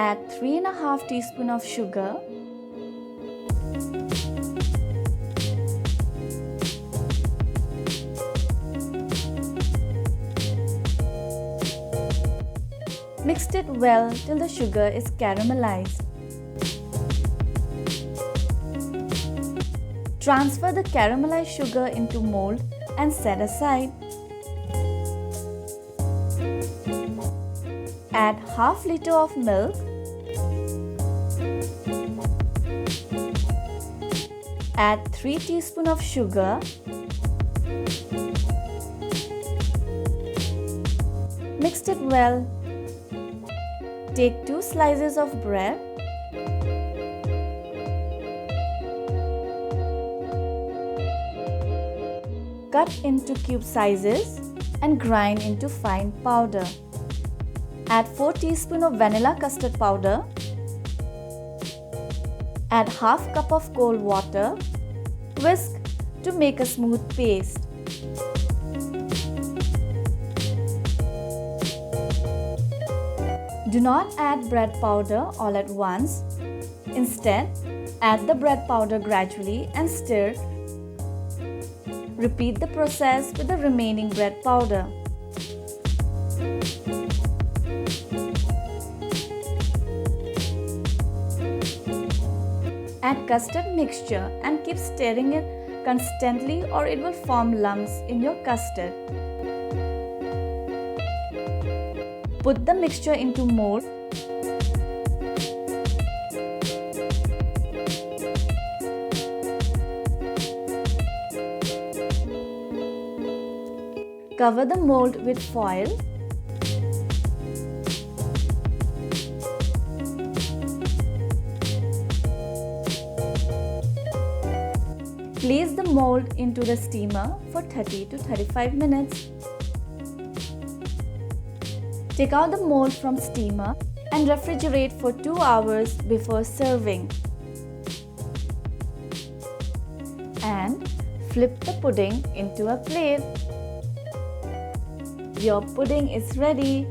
add 3½ teaspoons of sugar, mix it well till the sugar is caramelized. Transfer the caramelized sugar into mold and set aside. Add ½ liter of milk, add 3 teaspoons of sugar, mix it well. Take 2 slices of bread, cut into cube sizes and grind into fine powder. Add 4 teaspoons of vanilla custard powder. Add ½ cup of cold water. Whisk to make a smooth paste. Do not add bread powder all at once. Instead, add the bread powder gradually and stir. Repeat the process with the remaining bread powder. Add custard mixture and keep stirring it constantly or it will form lumps in your custard. Put the mixture into mold. Cover the mold with foil. Place the mold into the steamer for 30 to 35 minutes. Take out the mold from steamer and refrigerate for 2 hours before serving. And flip the pudding into a plate. Your pudding is ready.